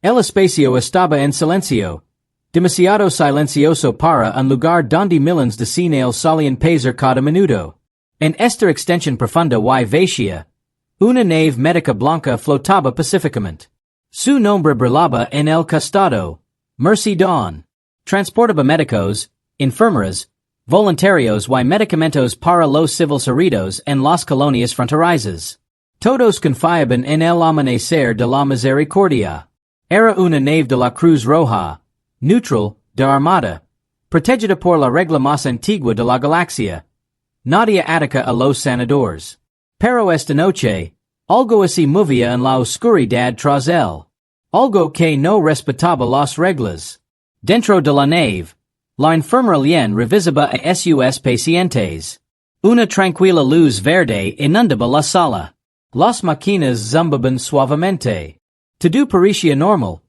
El espacio estaba en silencio. Demasiado silencioso para un lugar donde miles de señales solían pasar cada minuto. En esta extensión profunda y vacía, una nave médica blanca flotaba pacíficamente. Su nombre brillaba en el costado. Misión. Transportaba médicos, enfermeras, voluntarios y medicamentos para los civiles heridos en las colonias fronterizas. Todos confiaban en el amanecer de la misericordia. Era una nave de la Cruz Roja, neutral, de armada, protegida por la regla más antigua de la galaxia. Nadie ataca a los sanadores. Pero esta noche, algo así movía en la oscuridad tras él. Algo que no respetaba las reglas. Dentro de la nave, la enfermera Lien revisaba a sus pacientes. Una tranquila luz verde inundaba la sala. Las máquinas zumbaban suavemente. Todo parecía normal.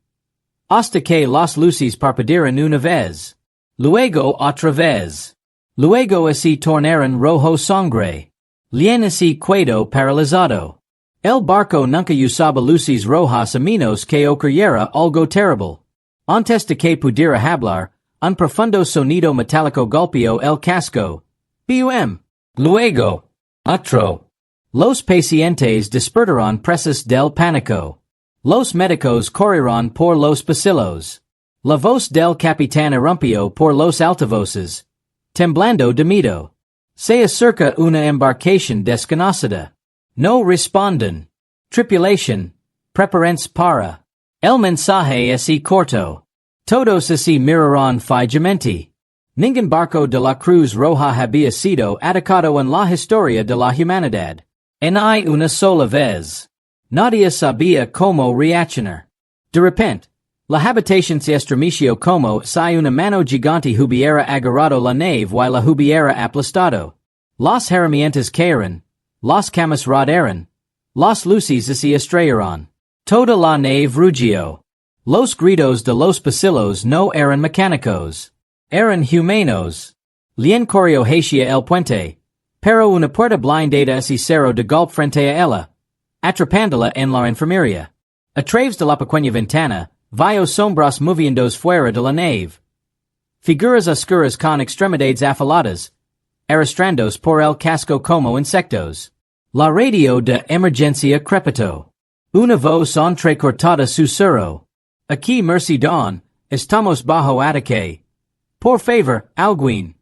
Hasta que las luces parpadearon una vez. Luego otra vez. Luego así tornaron rojo sangre. Lien así quedó paralizado. El barco nunca usaba luces rojas a menos que ocurriera algo terrible. Antes de que pudiera hablar, un profundo sonido metálico golpeó el casco. ¡Bum! Luego. Otro. Los pacientes despertaron presos del pánico. Los médicos corrieron por los pasillos. La voz del capitán irrumpió por los altavoces. Temblando de miedo. Se acerca una embarcación desconocida. No responden. Tripulación. Prepárense para. El mensaje así corto. Todos así miraron fijamente. Ningún barco de la Cruz Roja había sido atacado en la historia de la humanidad. En hay una sola vez. Nadie sabía cómo reaccionar. De repente, la habitación se estremeció como si una mano gigante hubiera agarrado la nave y la hubiera aplastado. Las herramientas cayeron. Las camas rodaron. Las luces se estrellaron. Toda la nave rugió. Los gritos de los pasillos no eran mecánicos. Eran humanos. Lien corrió hacia el puente. Pero una puerta blindada se cerró de golpe frente a ella, atrapándola en la enfermería. A través de la pequeña ventana, vio sombras moviéndose fuera de la nave. Figuras oscuras con extremidades afiladas, arrastrándose por el casco como insectos. La radio de emergencia crepitó. Una voz entrecortada susurró. Aquí Misión, estamos bajo ataque. Por favor, alguien.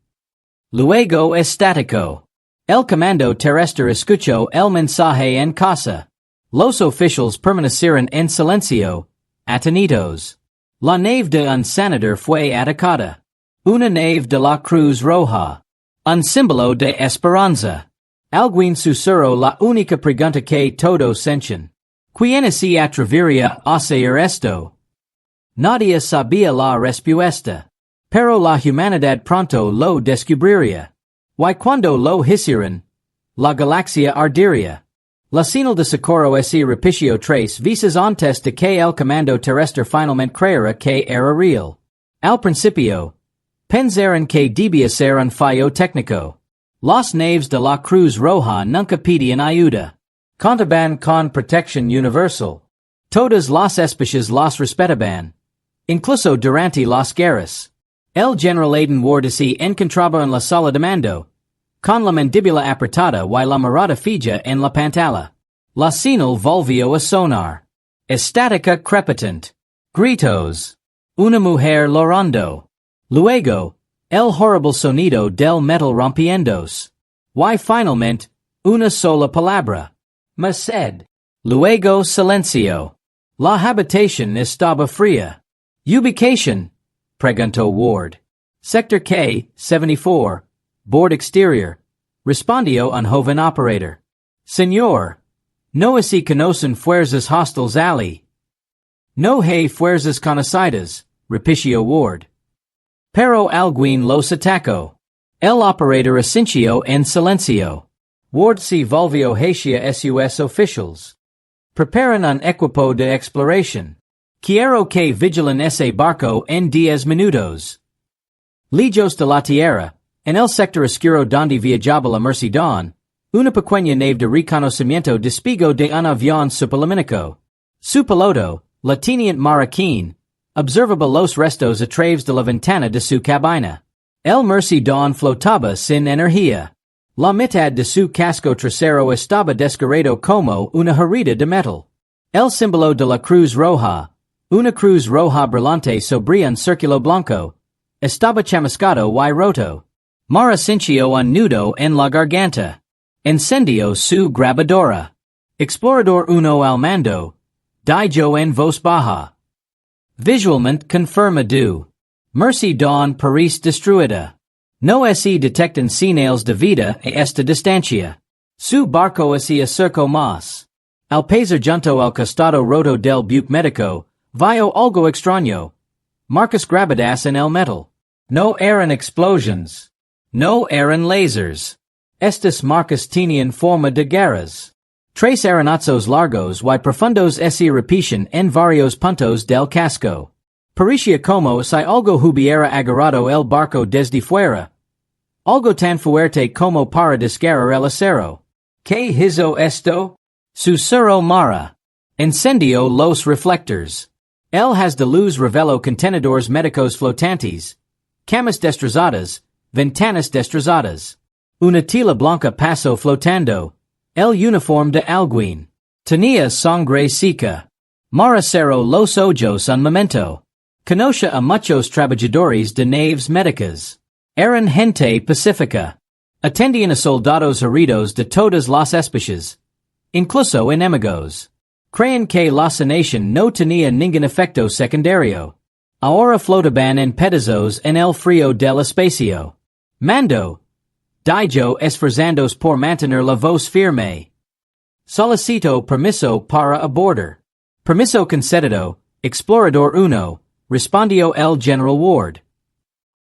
Luego estático. El comando terrestre escuchó el mensaje en casa. Los oficiales permanecieron en silencio, atentos. La nave de un senador fue atacada. Una nave de la Cruz Roja. Un símbolo de esperanza. Alguien susurró la única pregunta que todos sentían. ¿Quién se atrevería a hacer esto? Nadie sabía la respuesta. Pero la humanidad pronto lo descubriría. Y cuando lo hicieron, la galaxia ardería. La señal de socorro se repitió 3 veces antes de que el comando terrestre finalmente creyera que era real. Al principio, pensaron que debía ser un fallo técnico. Las naves de la Cruz Roja nunca pedían ayuda. Contaban con protección universal. Todas las especies las respetaban. Incluso durante las guerras. El general Aiden Ward se encontraba en la sala de mando, con la mandíbula apretada y la mirada fija en la pantalla. La señal volvió a sonar. Estática crepitante. Gritos. Una mujer llorando. Luego, el horrible sonido del metal rompiéndose. Y finalmente, una sola palabra. Merced. Luego silencio. La habitación estaba fría. Ubicación. Preguntó Ward. Sector K-74. Board exterior. Respondió un joven operator. Señor. No se conocen fuerzas hostiles allí. No hay fuerzas conocidas, repitió Ward. Pero alguien los atacó. El operator asintió en silencio. Ward se volvió hacia sus oficials. Preparan un equipo de exploración. Quiero que vigilen ese barco en 10 minutos. Lejos de la tierra, en el sector oscuro donde viajaba la Misión, una pequeña nave de reconocimiento despegó de un avión superlumínico. Su piloto, La tenient Marroquín, observaba los restos a través de la ventana de su cabina. El Mercy Dawn flotaba sin energía. La mitad de su casco trasero estaba desgarrado como una herida de metal. El símbolo de la Cruz Roja, una cruz roja brillante sobre un círculo blanco, estaba chamuscado y roto. Mara sintió un nudo en la garganta. Encendió su grabadora. Explorador uno al mando. Dijo en voz baja. Visualmente confirmado. Mercy Dawn Paris destruida. No se detectan señales de vida a esta distancia. Su barco se acercó más. Al pasar junto al costado roto del buque médico, vio algo extraño. Marcas grabadas en el metal. No eran explosions. No eran lasers. Estas marcas tenían forma de garras. Tres arenazos largos y profundos se repiten en varios puntos del casco. Parecía como si algo hubiera agarrado el barco desde fuera. Algo tan fuerte como para desgarrar el acero. ¿Qué hizo esto? Susurró Mara. Encendió los reflectors. El haz de luz reveló contenedores médicos flotantes. Camas destrozadas, ventanas destrozadas. Una tela blanca pasó flotando. El uniforme de alguien. Tenía sangre seca. Mara cerró los ojos un momento. Conoce a muchos trabajadores de naves médicas. Eran gente pacífica. Atendían a soldados heridos de todas las especies. Incluso enemigos. Creían que la sanación no tenía ningún efecto secundario. Ahora flotaban en pedazos en el frío del espacio. Mando. Dijo esforzándose por mantener la voz firme. Solicito permiso para abordar. Permiso concedido, explorador uno, respondió el General Ward.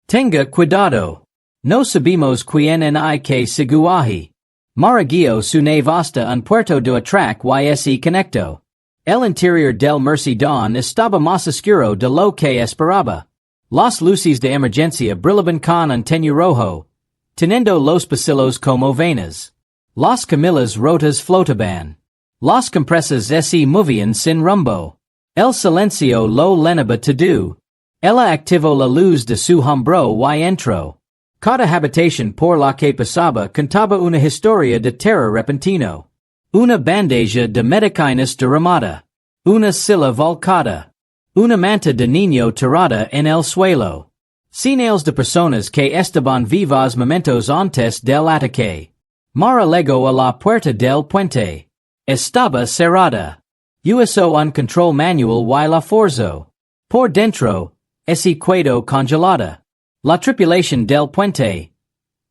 Tenga cuidado. No sabemos quién hay que seguir. Mara guió su nave hasta un puerto de atraque y se conectó. El interior del Mercy Dawn estaba más oscuro de lo que esperaba. Las luces de emergencia brillaban con un tenue rojo, teniendo los pasillos como venas. Las camillas rotas flotaban. Las compresas se movían sin rumbo. El silencio lo llenaba todo. Ella activó la luz de su hombro y entró. Cada habitación por la que pasaba contaba una historia de terror repentino. Una bandeja de medicinas derramada. Una silla volcada. Una manta de niño tirada en el suelo. Señales de personas que estaban vivas momentos antes del ataque. Mara llegó a la puerta del puente. Estaba cerrada. Usó un control manual y la forzó. Por dentro, se quedó congelada. La tripulación del puente.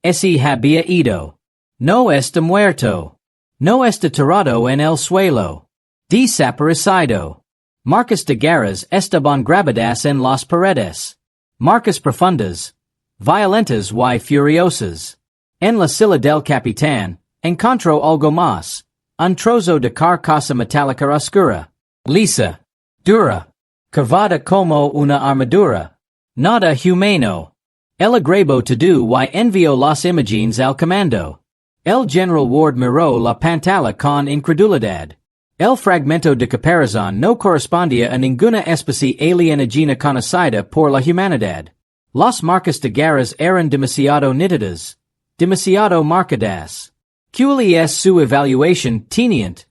Se había ido. No está muerto. No está tirado en el suelo. Desaparecido. Marcas de garras estaban grabadas en las paredes. Marcas profundas, violentas y furiosas. En la silla del capitán, encontró algo más. Un trozo de carcasa metálica oscura. Lisa. Dura. Curvada como una armadura. Nada humano. El agregó todo y envió las imágenes al comando. El General Ward miró la pantalla con incredulidad. El fragmento de caparazón no correspondía a ninguna especie alienígena conocida por la humanidad. Las marcas de garras eran demasiado nítidas. Demasiado marcadas. ¿Cuál es su evaluación, teniente?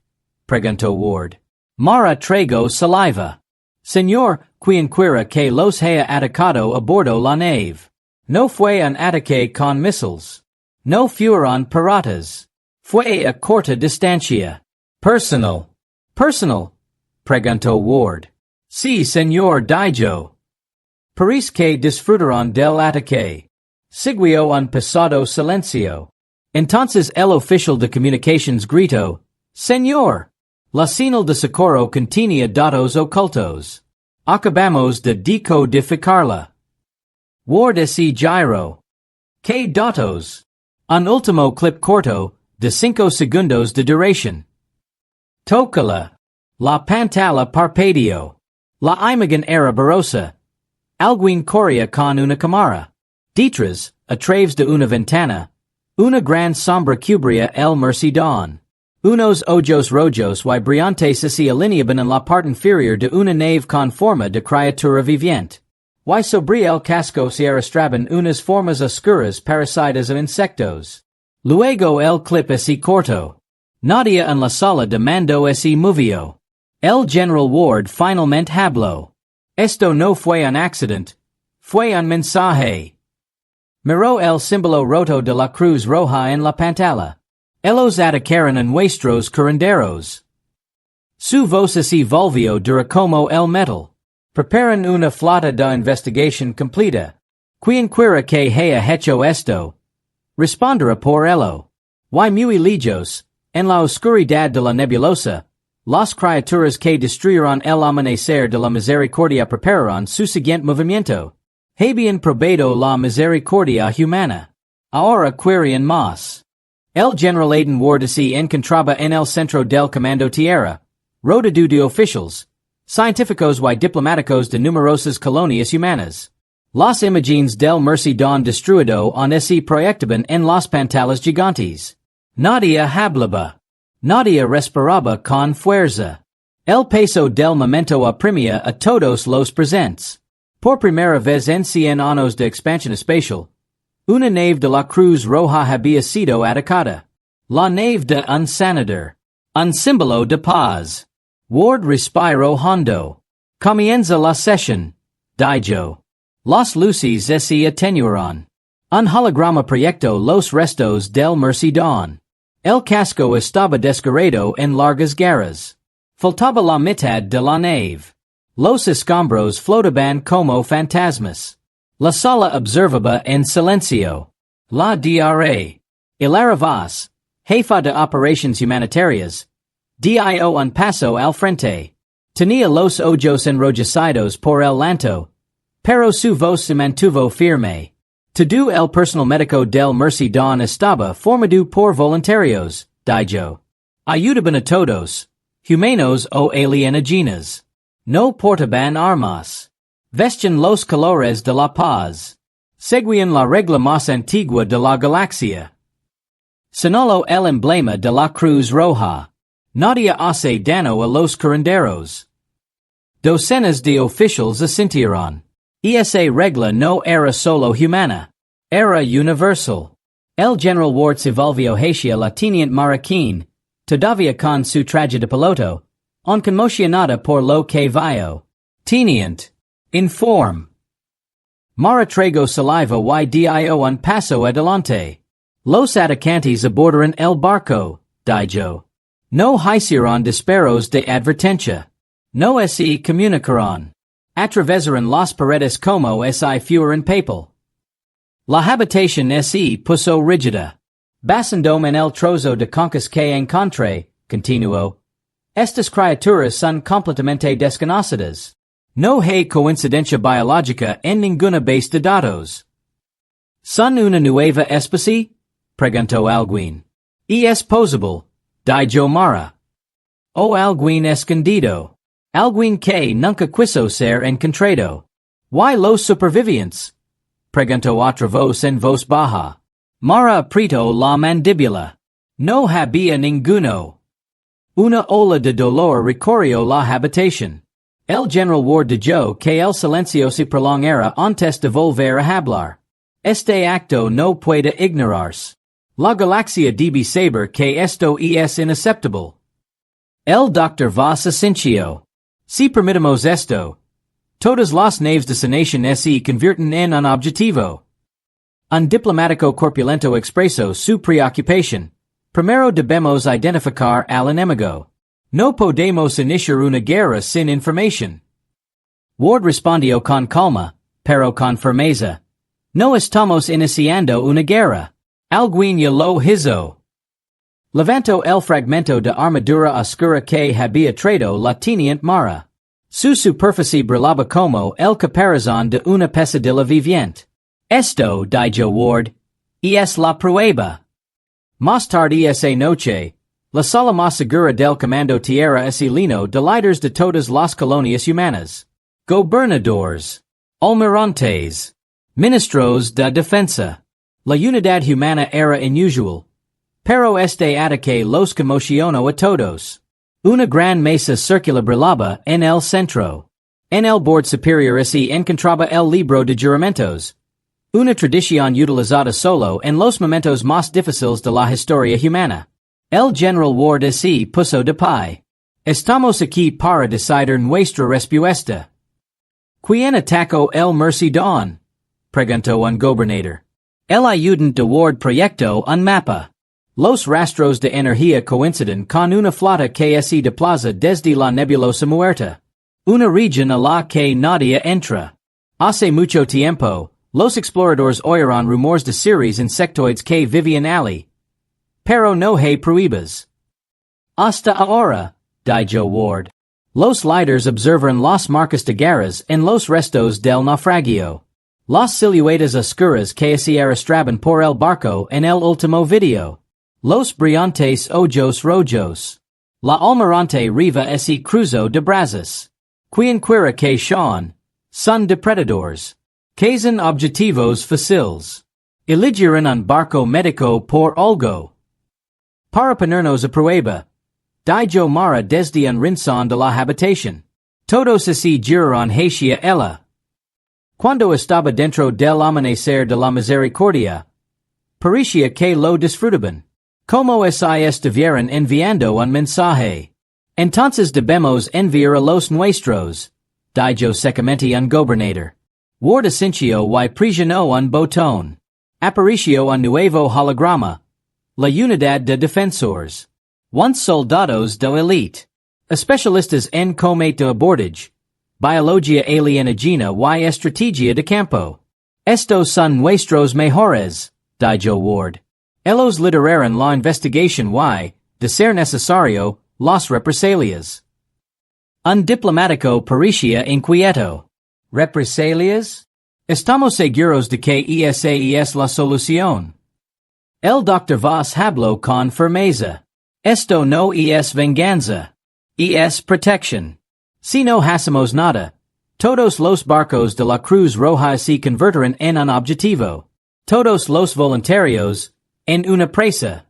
Preguntó Ward. Mara tragó saliva. Señor, quien quiera que los haya atacado a bordo la nave. No fue un ataque con misiles. No fueron piratas. Fue a corta distancia. Personal. Personal? Preguntó Ward. Sí, señor dijo. Parece que disfrutaron del ataque. Siguió un pesado silencio. Entonces el oficial de comunicaciones gritó, Señor, la señal de socorro contenía datos ocultos. Acabamos de decodificarla. Ward se giró. ¿Qué datos? Un último clip corto, de 5 segundos de duración. Tócala. La pantalla parpadeó. La imagen era borrosa. Alguien corría con una cámara. Detrás, a través de una ventana, una gran sombra cubría el Mercy Dawn. Unos ojos rojos y brillantes se alineaban en la parte inferior de una nave con forma de criatura viviente. Y sobre el casco se arrastraban unas formas oscuras parecidas a insectos. Luego el clip se cortó. Nadie en la sala de mando se movió. El General Ward finalmente habló. Esto no fue un accidente. Fue un mensaje. Miró el símbolo roto de la Cruz Roja en la pantalla. Ellos atacaron en nuestros curanderos. Su voz se volvió dura como el metal. Preparan una flota de investigación completa. Quien quiera que haya hecho esto responderá por ello. Y muy lejos, en la oscuridad de la nebulosa, las criaturas que destruyeron el amanecer de la misericordia prepararon su siguiente movimiento. Habían probado la misericordia humana. Ahora querían más. El general Aiden Ward se encontraba en el centro del comando tierra, rodeado de oficiales, científicos y diplomáticos de numerosas colonias humanas. Las imágenes del Mercy-Dawn destruido on se proyectaban en las pantallas gigantes. Nadie hablaba. Nadie respiraba con fuerza. El peso del momento oprimía a todos los presentes. Por primera vez en 100 años de expansión espacial, una nave de la Cruz Roja había sido atacada. La nave de un senador. Un símbolo de paz. Ward respiró hondo. Comienza la sesión. Dijo. Las luces se atenuaron. Un holograma proyectó los restos del Mercy-Dawn. El casco estaba desgarrado en largas garras. Faltaba la mitad de la nave. Los escombros flotaban como fantasmas. La sala observaba en silencio. La DRA. Hilaria Vaz, jefa de operaciones humanitarias, dio un paso al frente. Tenía los ojos enrojecidos por el llanto, pero su voz se mantuvo firme. Todo el personal médico del Mercy-Dawn estaba formado por voluntarios, dijo. Ayudaban a todos, humanos o alienígenas. No portaban armas. Vestían los colores de la paz. Seguían la regla más antigua de la galaxia. Sonolo el emblema de la Cruz Roja. Nadie hace daño a los curanderos. Docenas de oficiales asintieron. Esa regla no era solo humana. Era universal. El General Ward se volvió hacia la teniente Marroquín, todavía con su traje de piloto, conmocionada por lo que vio. Teniente. Inform. Mara trago saliva y dio un paso adelante. Los atacantes abordaron el barco, dijo. No hicieron disparos de advertencia. No se comunicaron. Atravesaron las paredes como si fueran papel. La habitación se puso rígida. Basando en el trozo de concas que encontré, continuó. Estas criaturas son completamente desconocidas. No hay coincidencia biológica en ninguna base de datos. ¿Son una nueva especie? Preguntó alguien. ¿Y es posible? Dijo Mara. O alguien escondido. Alguien que nunca quiso ser encontrado. ¿Y los supervivientes? Preguntó otra voz en voz baja. Mara apretó la mandíbula. No había ninguno. Una ola de dolor recorrió la habitación. El General Ward dijo que el silencio se prolongara antes de volver a hablar. Este acto no puede ignorarse. La galaxia debe saber que esto es inaceptable. El Dr. Vaz asintió. Si permitimos esto, todas las naves de sanación se convierten en un objetivo. Un diplomático corpulento expresó su preocupación. Primero debemos identificar al enemigo. No podemos iniciar una guerra sin información. Ward respondió con calma, pero con firmeza. No estamos iniciando una guerra. Alguien ya lo hizo. Levantó el fragmento de armadura oscura que había traído la teniente Mara. Su superficie brillaba como el caparazón de una pesadilla viviente. Esto, dijo Ward, es la prueba. Más tarde esa noche, la sala más segura del comando tierra se llenó de líderes de todas las colonias humanas. Gobernadores. Almirantes. Ministros de defensa. La unidad humana era inusual, Pero este ataque los conmocionó a todos. Una gran mesa circular brillaba en el centro. En el borde superior se encontraba el libro de juramentos. Una tradición utilizada solo en los momentos más difíciles de la historia humana. El general Ward se puso de pie. Estamos aquí para decidir nuestra respuesta. ¿Quién atacó el Mercedón? Preguntó un gobernador. El ayudante de Ward proyectó un mapa. Los rastros de energía coinciden con una flota que se desplaza desde la nebulosa muerta. Una región a la que nadie entra. Hace mucho tiempo, los exploradores oyeron rumores de seres insectoides que vivían allí. Pero no hay pruebas. Hasta ahora, dijo Ward. Los líderes observan las marcas de guerras en los restos del naufragio. Las siluetas oscuras que se arrastraban por el barco en el último video. Los brillantes ojos rojos. La almirante riva ese cruzo de brazos. Quien quiera que son depredadores. Que son objetivos fáciles. Eligieron un barco médico por algo. Para ponernos a prueba. Dijo Mara desde un rincón de la habitación. Todos se giraron hacia ella. Cuando estaba dentro del amanecer de la misericordia. Parecía que lo disfrutaban. Como si estuvieran enviando un mensaje. Entonces debemos enviar a los nuestros. Dijo secamente un gobernador. Ward asintió y presionó un botón. Apareció un nuevo holograma. La unidad de defensores. Once soldados de élite. Especialistas en combate de abordage. Biología alienígena y estrategia de campo. Estos son nuestros mejores, dijo Ward. Ellos lideraron la investigación y, de ser necesario, las represalias. Un diplomático parecía inquieto. ¿Represalias? Estamos seguros de que esa es la solución. El Dr. Voss habló con firmeza. Esto no es venganza. Es protección. Si no hacemos nada, todos los barcos de la Cruz Roja se convertirán en un objetivo. Todos los voluntarios, en una presa.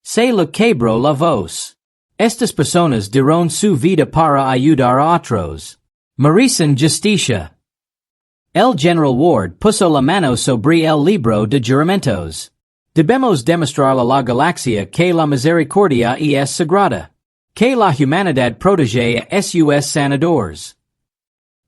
Se lo quebró la voz. Estas personas dieron su vida para ayudar a otros. Merecen justicia. El General Ward puso la mano sobre el libro de juramentos. Debemos demostrar a la galaxia que la misericordia es sagrada. Que la humanidad protege a sus sanadores.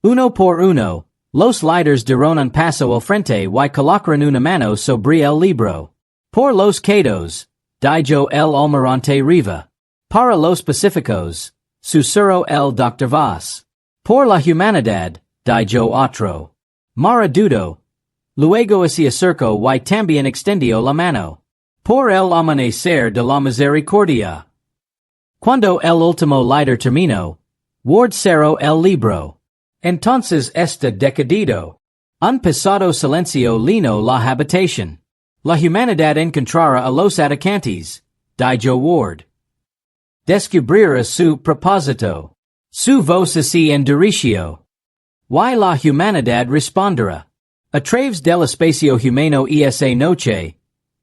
Uno por uno, los líderes dieron un paso al frente y colocaron una mano sobre el libro. Por los quedos, dijo el almirante Riva. Para los pacíficos, susurró el Dr. Voss. Por la humanidad, dijo otro. Mara dudó. Luego se acercó y también extendió la mano. Por el amanecer de la misericordia. Cuando el último líder terminó, Ward cerró el libro. Entonces está decidido. Un pesado silencio llenó la habitación. La humanidad encontrará a los atacantes, dijo Ward. Descubrirá su propósito. Su voz se endureció. Y la humanidad responderá. A través del espacio humano esa noche,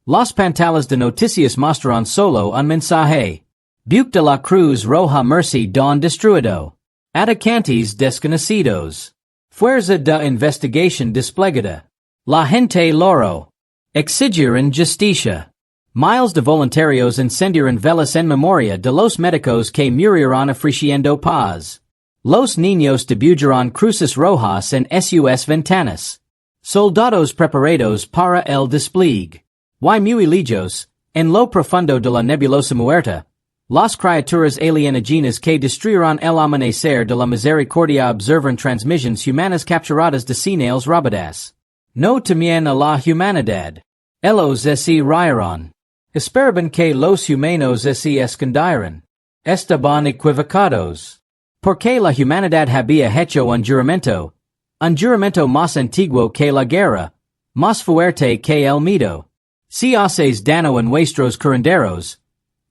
las pantallas de noticias mostraron solo un mensaje. Buque de la Cruz Roja Mercy don destruido. Atacantes desconocidos. Fuerza de investigación desplegada. La gente loro. Exigiran justicia. Miles de voluntarios encendieron velas en memoria de los médicos que murieron ofreciendo paz. Los niños dibujaron cruces rojas en sus ventanas. Soldados preparados para el despliegue. Y muy lejos, en lo profundo de la nebulosa muerta, las criaturas alienígenas que destruyeron el amanecer de la misericordia observan transmisiones humanas capturadas de señales robadas. No temían a la humanidad. Ellos se rieron. Esperaban que los humanos se escondieran. Estaban equivocados. Porque la humanidad había hecho un juramento más antiguo que la guerra, más fuerte que el miedo. Si haces daño a nuestros curanderos,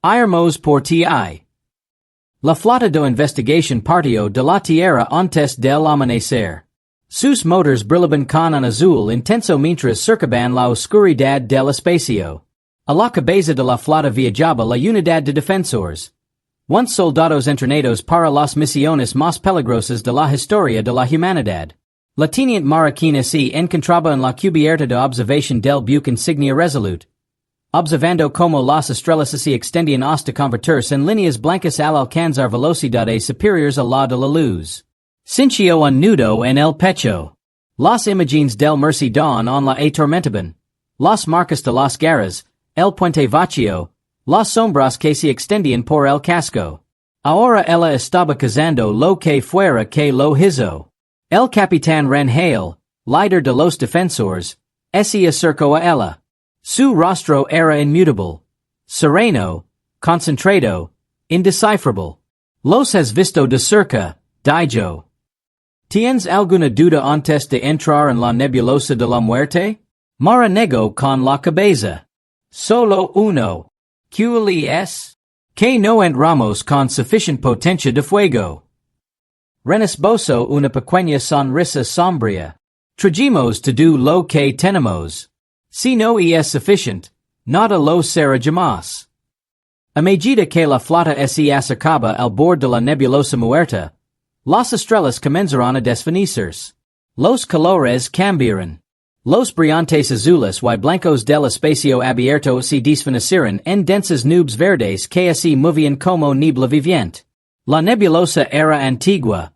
iremos por ti. La flota de investigación partió de la tierra antes del amanecer. Sus motores brillaban con un azul intenso mientras cercaban la oscuridad del espacio. A la cabeza de la flota viajaba la unidad de defensores. Once soldados entrenados para las misiones más peligrosas de la historia de la humanidad. La teniente marroquina se encontraba en la cubierta de observación del buque insignia Resolute, observando como las estrellas se extendían hasta convertirse en líneas blancas al alcanzar velocidades superiores a la de la luz. Sintió un nudo en el pecho. Las imágenes del Mercedón en la atormentaban. Las marcas de las garras, el puente vacío, las sombras que se extendían por el casco. Ahora ella estaba cazando lo que fuera que lo hizo. El capitán Hale, líder de los defensores, se acercó a ella. Su rostro era inmutable, sereno, concentrado, indecifrable. Los has visto de cerca, dijo. ¿Tienes alguna duda antes de entrar en la nebulosa de la muerte? Mara negó con la cabeza. Solo uno. ¿Cuál es? Que no entramos con suficiente potencia de fuego. Renesboso una pequeña sonrisa sombría. Trajimos to do lo que tenemos. Si no es suficiente, nada lo será jamás. A medida que la flota se acercaba al borde de la nebulosa muerta, las estrellas comenzaron a desvanecerse. Los colores cambiaron. Los brillantes azules y blancos del espacio abierto se desvanecieron en densas nubes verdes que se movían como niebla viviente. La nebulosa era antigua,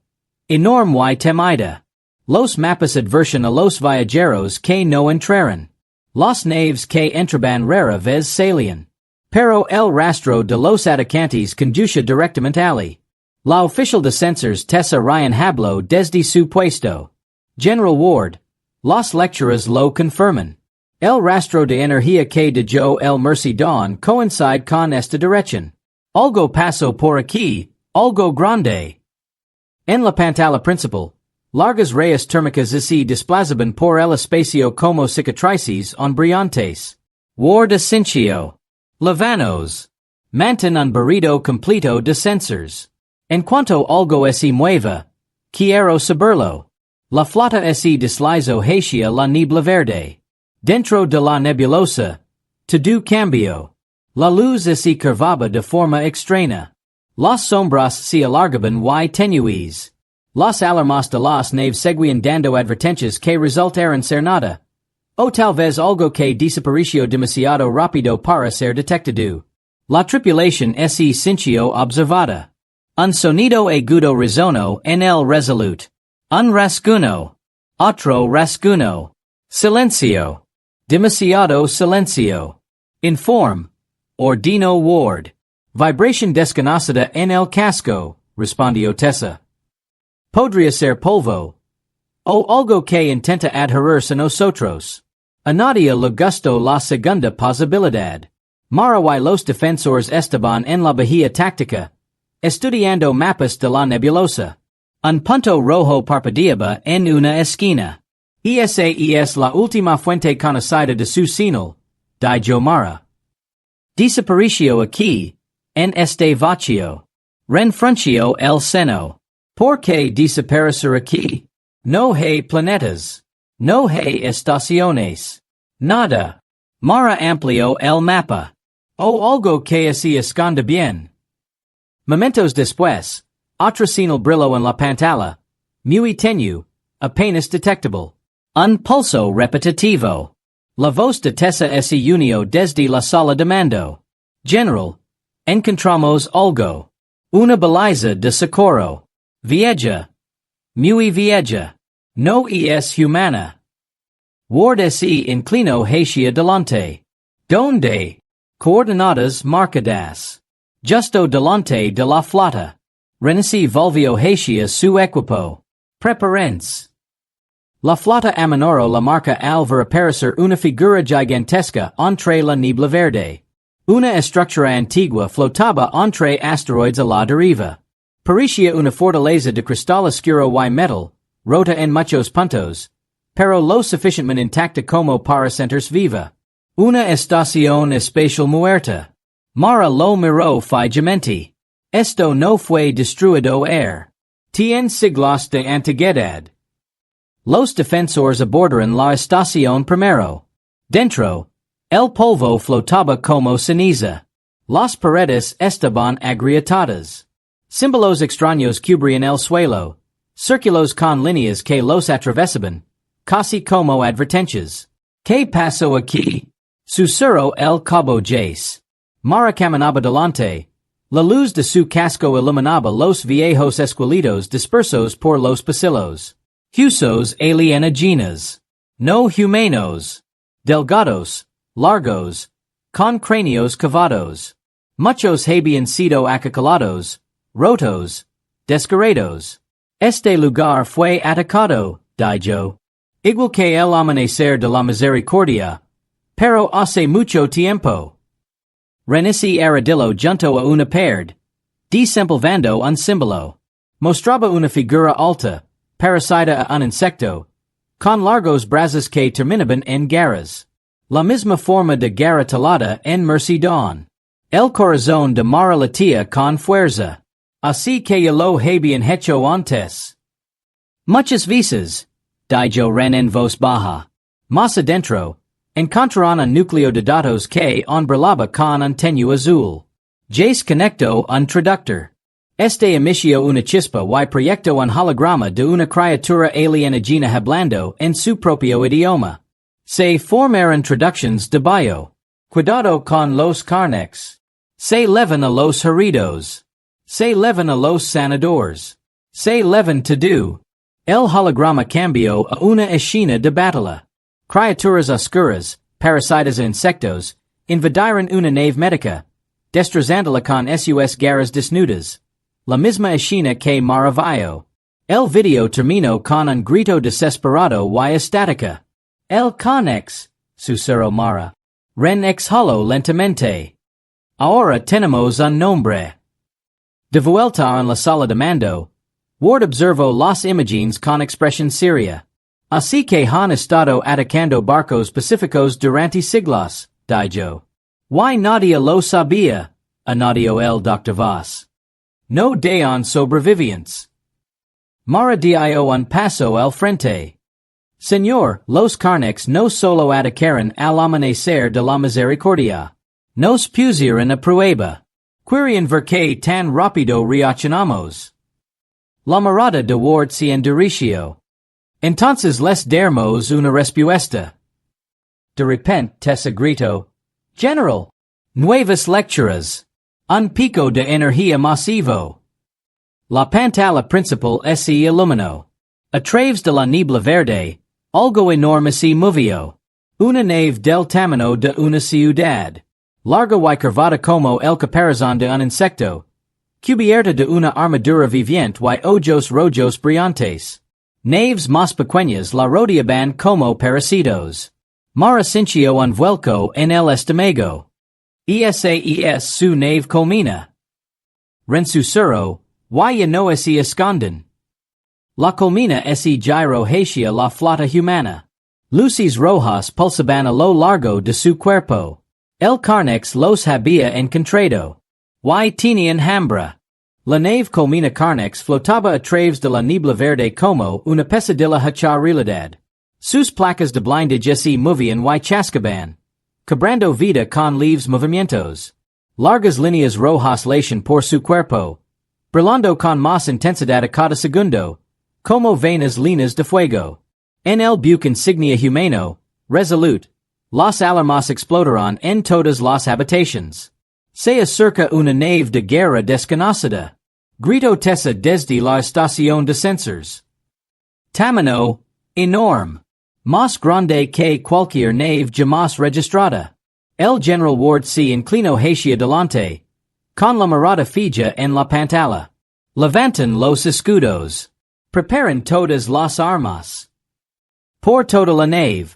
enorme y temida. Los mapas advertían a los viajeros que no entraran. Las naves que entraban rara vez salían. Pero el rastro de los atacantes conducía directamente allí. La oficial de censors Tessa Ryan habló desde su puesto. General Ward, las lecturas lo confirman. El rastro de energía que dejó el Mercedón coincide con esta dirección. Algo pasó por aquí, algo grande. En la pantalla principal, largas rayas térmicas se desplazaban por el espacio como cicatrices en brillantes. Ward asintió. Lavanos. Manten un burrito completo de sensors. En cuanto algo se mueva, quiero saberlo. La flota se deslizó hacia la niebla verde. Dentro de la nebulosa, todo cambio. La luz se curvaba de forma extraña. Las sombras se alargaban y tenues. Las alarmas de las naves seguían dando advertencias que resultaron ser nada. O tal vez algo que desapareció demasiado rápido para ser detectado. La tripulación se sintió observada. Un sonido agudo resonó en el Resolute. Un rasguño. Otro rasguño. Silencio. Demasiado silencio. Inform. Ordino Ward. Vibración desconocida en el casco, respondió Tessa. Podría ser polvo. O algo que intenta adherirse a nosotros. A nadie le gustó la segunda posibilidad. Mara y los defensores estaban en la bahía táctica, estudiando mapas de la nebulosa. Un punto rojo parpadeaba en una esquina. Esa es la última fuente conocida de su señal, dijo Mara. Desapareció aquí, en este vacío. Renfrunció el seno. ¿Por qué desaparecer aquí? No hay planetas. No hay estaciones. Nada. Mara amplió el mapa. O algo que se esconde bien. Momentos después, otra señal brilló en la pantalla, muy tenue, apenas detectable. Un pulso repetitivo. La voz de Tessa se unió desde la sala de mando. General, encontramos algo. Una baliza de socorro. Vieja. Muy vieja. No es humana. Ward se inclinó hacia delante. ¿Dónde? Coordenadas marcadas. Justo delante de la flota. Renesi volvió hacia su equipo. Preparense. La flota aminoró la marca al ver aparecer una figura gigantesca entre la niebla verde. Una estructura antigua flotaba entre asteroides a la deriva. Parecía una fortaleza de cristal oscuro y metal, rota en muchos puntos, pero lo suficientemente intacta como para sentirse viva. Una estación espacial muerta. Mara lo miró fijamente. Esto no fue destruido Tiene siglos de antigüedad. Los defensores abordaron la estación primero. Dentro, El polvo flotaba como ceniza. Las paredes estaban agrietadas. Símbolos extraños cubrían el suelo. Círculos con líneas que los atravesaban, casi como advertencias. ¿Qué pasó aquí? Susurró el cabo Jace. Mara caminaba delante. La luz de su casco iluminaba los viejos esqueletos dispersos por los pasillos. Huesos alienígenas. No humanos. Delgados, largos, con cráneos cavados. Muchos habían sido acicalados, rotos, desgarrados. Este lugar fue atacado, dijo. Igual que el amanecer de la misericordia, pero hace mucho tiempo. Renici Aradillo junto a una pared, desenvolvendo un símbolo. Mostraba una figura alta, parecida a un insecto, con largos brazos que terminaban en garras. La misma forma de garra talada en Mercedón. El corazón de Mara latía con fuerza. Así que ya lo habían hecho antes. Muchas veces, dijo Ren en voz baja. Más adentro, encontraron un núcleo de datos que ombrellaba con un tenue azul. Jace conectó un traductor. Este emisió una chispa y proyectó un holograma de una criatura alienígena hablando en su propio idioma. Se formaron traducciones de bio. Cuidado con los Karnex. Se levan a los heridos. Se levan a los sanadores. Se levan to do. El holograma cambió a una escena de batalla. Criaturas oscuras, parasitas e insectos, invadieron una nave médica, destrozándola con sus garras desnudas. La misma escena que maravilló. El video terminó con un grito desesperado y estática. El Karnex, susurró Mara. Ren exhaló lentamente. Ahora tenemos un nombre. De vuelta en la sala de mando, Ward observó las imágenes con expresión seria. Así que han estado atacando barcos pacíficos durante siglos, dijo. Why nadie lo sabía, añadió el Dr. Voss. No daban sobrevivientes. Mara dio un paso al frente. Señor, los Karnex no solo atacaron al amanecer de la misericordia. Nos pusieron a prueba. Querían ver que tan rápido reaccionamos. La mirada de Ward se endureció. Entonces les demos una respuesta. De repente Tessa gritó. General. Nuevas lecturas. Un pico de energía masivo. La pantalla principal se iluminó. A través de la niebla verde, algo enorme se movió. Una nave del tamaño de una ciudad. Larga y curvada como el caparazón de un insecto. Cubierta de una armadura viviente y ojos rojos brillantes. Naves más pequeñas la rodeaban como parasitos. Mara sintió un vuelco en el estómago. Es su nave colmena. Ren susurró, y ya no se esconden. La colmena se gyro hacia la flota humana. Luces rojas pulsaban a lo largo de su cuerpo. El Karnex los había encontrado. Y tenían hambre. La nave colmena Karnex flotaba a través de la niebla verde como una pesadilla hecha realidad. Sus placas de blindaje se movían y chascaban. Cobrando vida con leves movimientos. Largas líneas rojas latían por su cuerpo. Brillando con más intensidad a cada segundo. Como venas líneas de fuego. En el buque insignia humano, resolute. Las alarmas explotaron en todas las habitaciones. Se acerca una nave de guerra desconocida. Grito Tessa desde la estación de sensors. Tamaño, enorme. Más grande que cualquier nave jamás registrada. El General Ward se inclinó hacia delante. Con la mirada fija en la pantalla. Levantan los escudos. Preparan todas las armas. Por toda la nave.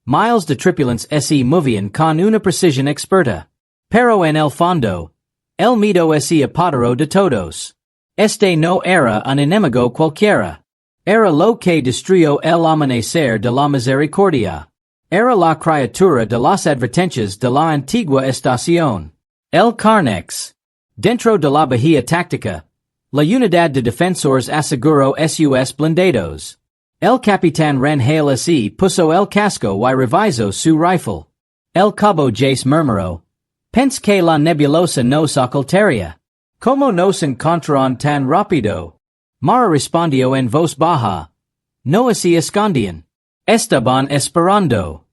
Miles de tripulantes se movían con una precisión experta. Pero en el fondo, el miedo se apoderó de todos. Este no era un enemigo cualquiera. Era lo que destruyó el amanecer de la misericordia. Era la criatura de las advertencias de la antigua estación. El Karnex. Dentro de la bahía táctica, la unidad de defensores aseguró sus blindados. El capitán Ren Hale se puso el casco y revisó su rifle. El cabo jace murmuro. Pens que la nebulosa nos ocultaria. Como nos encontraron tan rápido. Mara respondió en voz baja. No así escondian. Estaban esperando.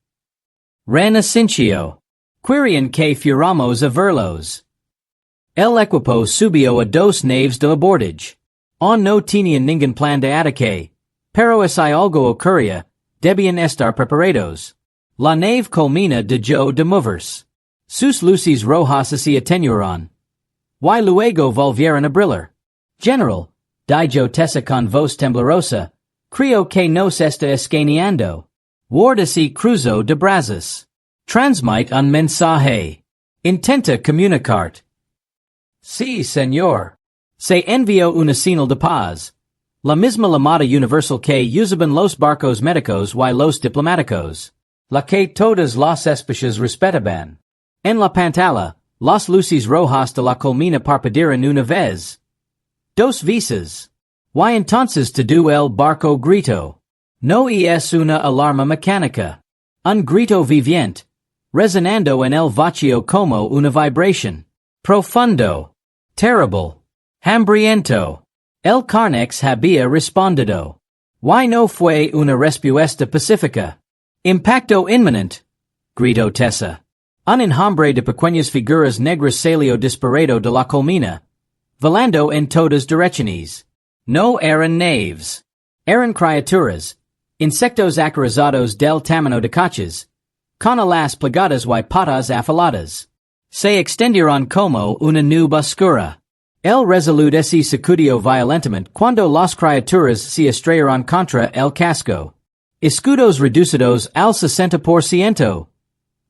Ran asincio. Querían que fuéramos a verlos. El equipo subió a dos naves de abordage. On no tenían ningún plan de ataque. Pero si algo ocurría, debían estar preparados. La nave culmina dejó de moverse. Sus luces rojas se atenuaron. Y luego volvieron a brillar. General, dijo Tessa con voz temblorosa, creo que nos está escaneando. Ward así cruzó de brazos. Transmite un mensaje. Intenta comunicar. Sí, señor. Se envió una señal de paz. La misma llamada universal que usaban los barcos médicos y los diplomáticos. La que todas las especies respetaban. En la pantalla, las luces rojas de la colmena parpadearon una vez. Dos veces. Y entonces todo el barco gritó. No es una alarma mecánica. Un grito viviente. Resonando en el vacío como una vibración. Profundo. Terrible. Hambriento. El Karnex había respondido. Y no fue una respuesta pacífica. Impacto inminente. Gritó Tessa. Un enjambre de pequeñas figuras negras salió disparado de la colmena. Volando en todas direcciones. No eran naves. Eran criaturas. Insectos acarizados del tamaño de coches. Con alas plegadas y patas afiladas. Se extendieron como una nube oscura. El resolute se sacudió violentamente cuando las criaturas se estrellaron contra el casco. Escudos reducidos al 60%.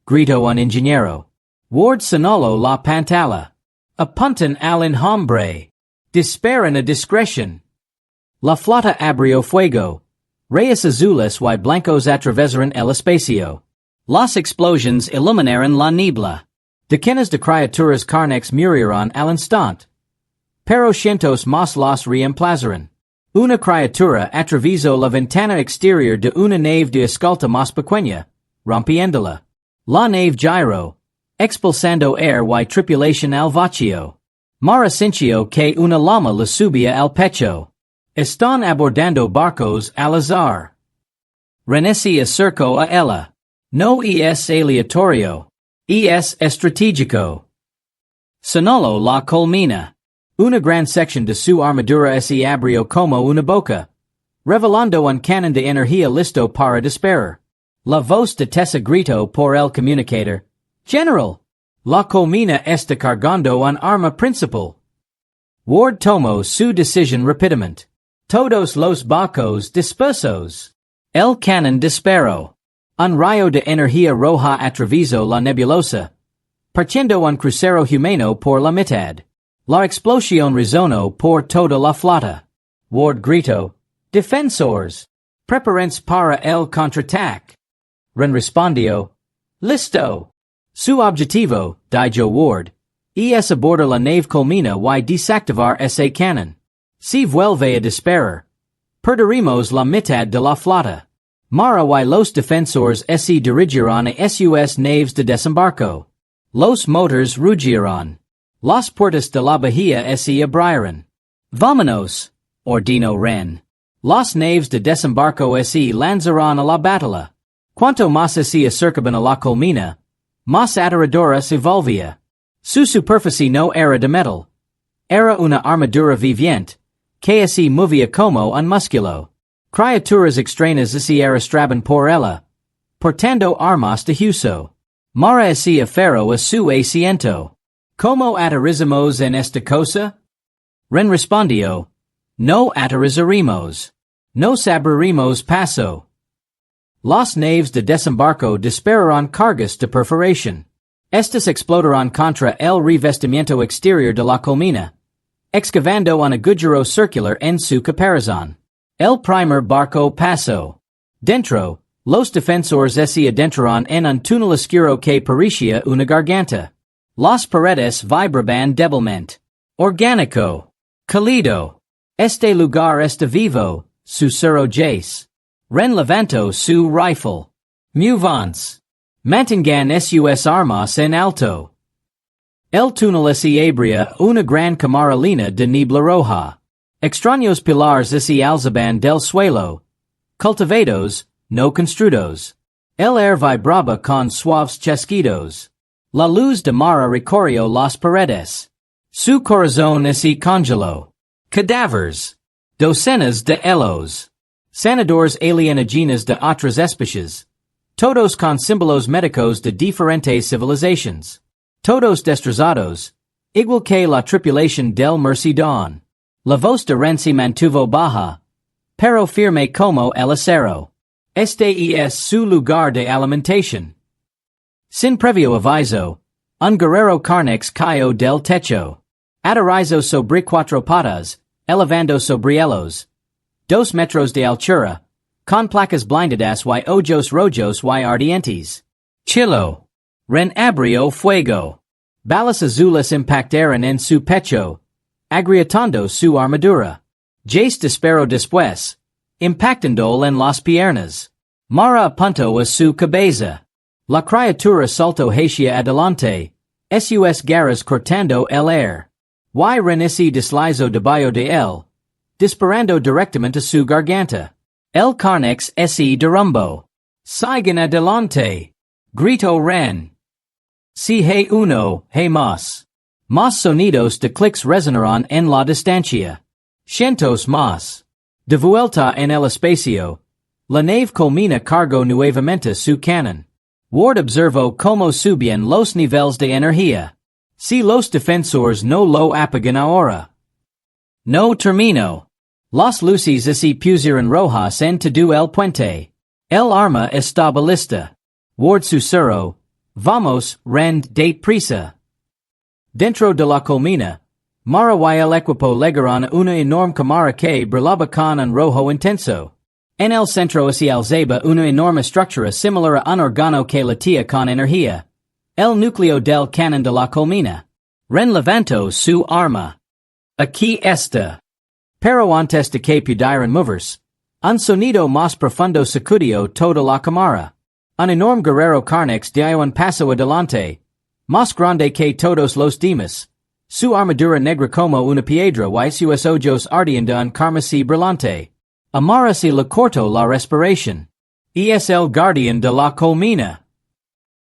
Gritó un ingeniero. Ward señaló la pantalla. Apuntan al enjambre. Disparan a discreción. La flota abrió fuego. Rayos azules y blancos atravesaron el espacio. Las explosions iluminaron la niebla. Decenas de criaturas Karnex murieron al instante. Pero cientos más las reemplazaron. Una criatura atravesó la ventana exterior de una nave de escolta más pequeña, rompiéndola. La nave giró, expulsando air y tripulación al vacío. Mara sintió que una llama le subía al pecho. Están abordando barcos al azar. René se acercó a ella. No es aleatorio. Es estratégico. Señaló la colmena. Una gran sección de su armadura se abrió como una boca, revelando un canon de energía listo para disparar. La voz de Tessa gritó por el comunicador. General, la colmena está cargando un arma principal. Ward tomó su decisión rápidamente. Todos los barcos dispersos. El canon disparó. Un rayo de energía roja atravesó la nebulosa, partiendo un crucero humano por la mitad. La explosión resonó por toda la flota. Ward gritó, Defensores, prepárense para el contraataque. Ren respondió, Listo. Su objetivo, dijo Ward, es abordar la nave culmina y desactivar ese canon. Si vuelve a disparar, perderemos la mitad de la flota. Mara y los defensores se dirigieron a sus naves de desembarco. Los motores rugieron. Las puertas de la bahía se abrieron. Vámonos, ordenó Ren. Las naves de desembarco se lanzaron a la batalla. Cuanto más se acercaban a la colmena, más aterradora se volvía. Su superficie no era de metal. Era una armadura viviente, que se movía como un músculo. Criaturas extrañas se arrastraban por ella, portando armas de uso. Mara se aferró a su asiento. ¿Cómo aterrizamos en esta cosa? Ren respondió, No aterrizaremos. Nos abriremos paso. Las naves de desembarco dispararon cargas de perforación. Estas explotaron contra el revestimiento exterior de la colmena, excavando un agujero circular en su caparazón. El primer barco pasó. Dentro, los defensores se adentraron en un túnel oscuro que parecía una garganta. Las paredes vibraban débilmente. Orgánico. Cálido. Este lugar está vivo, susurró Jace. Ren levantó su rifle. Mouvance. Mantengan sus armas en alto. El túnel y abria una gran camaralina de niebla roja. Extraños pilares y alzaban del suelo. Cultivados, no construidos. El aire vibraba con suaves chasquidos. La luz de Mara recorrió las paredes. Su corazón y congeló. Cadáveres. Docenas de elos. Sanadores alienígenas de otras especies. Todos con símbolos médicos de diferentes civilizations. Todos destrozados. Igual que la tripulación del Mercedón. La voz de Ren se mantuvo baja. Pero firme como el acero. Este es su lugar de alimentación. Sin previo aviso, un guerrero Karnex cayó del techo. Aterrizó sobre cuatro patas, elevando sobre ellos. 2 metros de altura, con placas blindadas y ojos rojos y ardientes. Chilo. Ren abrió fuego. Balas azules impactaron en su pecho, agrietando su armadura. Jace disparó después, impactando en las piernas. Mara apuntó a su cabeza. La criatura saltó hacia adelante, sus garras cortando el aire. Y Renisi deslizó debajo de él, disparando directamente a su garganta. El Karnex se derrumbó. Sigan adelante. Gritó Ren. Si hay uno, hay más. Más sonidos de clics resonaron en la distancia. Cientos más. De vuelta en el espacio, la nave culmina cargó nuevamente su canon. Ward observó cómo subían los niveles de energía. Si los defensores no lo apagan ahora. No terminó. Las luces se pusieron rojas en todo el puente. El arma estaba lista. Ward susurró. Vamos, Ren, date prisa. Dentro de la colmena, Mara y el equipo llegaron a una enorme cámara que brillaba con un rojo intenso. En el centro se alzaba una enorme estructura similar a un órgano que latía con energía. El núcleo del canon de la colmena. Ren levantó su arma. Aquí está. Pero antes de que pudieran moverse, un sonido más profundo sacudió toda la cámara. Un enorme guerrero Karnex dio un paso adelante, más grande que todos los demás. Su armadura negra como una piedra y sus ojos ardiendo en carmesí brillante. Amara se le cortó la respiración. Es el guardián de la colmena.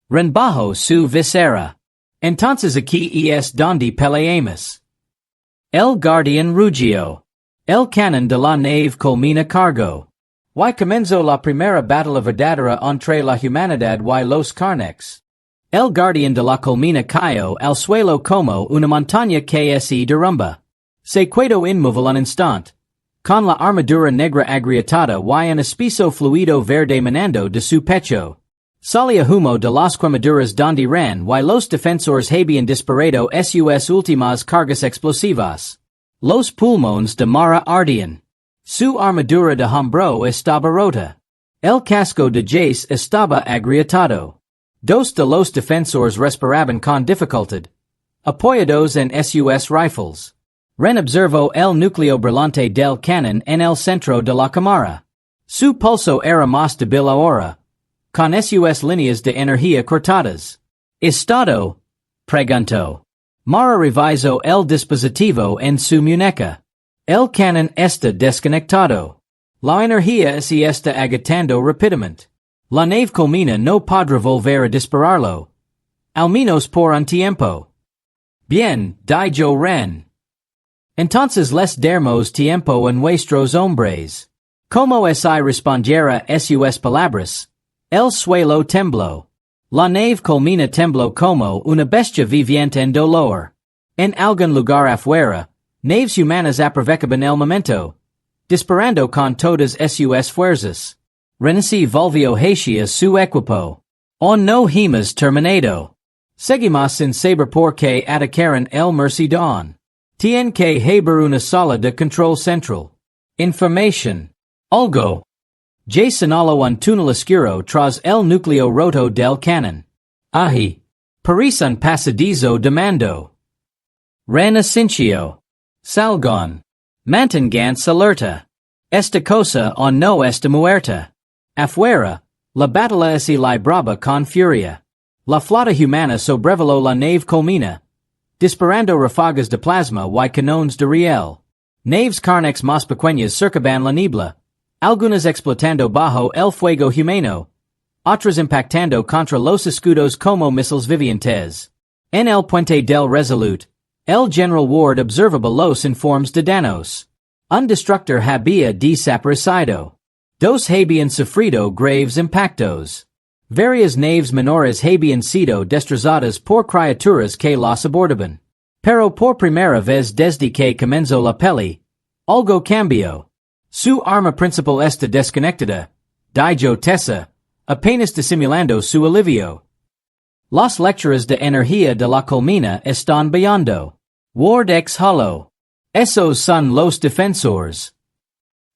Ren bajó su visera. Entonces aquí es donde peleamos. El guardián rugió. El canon de la nave colmena cargó. Y comenzó la primera batalla verdadera entre la humanidad y los Karnex. El guardián de la colmena cayó al suelo como una montaña que se derrumba. Se quedó inmóvil un instante, con la armadura negra agrietada y un espeso fluido verde manando de su pecho. Salía humo de las quemaduras donde Ren y los defensores habían disparado sus últimas cargas explosivas. Los pulmones de Mara ardían. Su armadura de hombro estaba rota. El casco de Jace estaba agrietado. 2 de los defensores respiraban con dificultad, apoyados en sus rifles. Ren observó el núcleo brillante del canon en el centro de la cámara. Su pulso era más débil ahora, con sus líneas de energía cortadas. ¿Estado? Preguntó. Mara revisó el dispositivo en su muñeca. El canon está desconectado. La energía se está agotando rápidamente. La nave culmina no podrá volver a dispararlo. Al menos por un tiempo. Bien, dijo Ren. Entonces les demos tiempo a nuestros hombres. Como si respondiera sus palabras, el suelo tembló. La nave culmina tembló como una bestia viviente en dolor. En algún lugar afuera, naves humanas aprovechaban el momento, disparando con todas sus fuerzas. Renesi volvió hacia su equipo. On no hemos terminado. Seguimos sin saber por qué atacaron el Mercedón. Tienen que haber una sala de control central. Information. Algo. Ya señaló un túnel oscuro tras el núcleo roto del canon. Ahi. Parece un pasadizo de mando. Ren asincio. Salgon. Mantengan alerta. Esta cosa o no está muerta. Afuera, La battala si la brava con furia. La flota humana sobrevoló la nave culmina, disparando ráfagas de plasma y canones de riel. Naves Karnex más pequeñas cercaban la niebla, algunas explotando bajo el fuego humano, otras impactando contra los escudos como misiles vivientes. En el puente del Resolute, el General Ward observaba los informes de danos. Un destructor había desaparecido. Dos habían sufrido graves impactos. Varias naves menores habían sido destrozadas por criaturas que las abordaban. Pero por primera vez desde que comenzó la peli, algo cambió. Su arma principal está desconectada, dijo Tessa, apenas disimulando su alivio. Las lecturas de energía de la colmena están bajando. Ward exhaló. Esos son los defensores.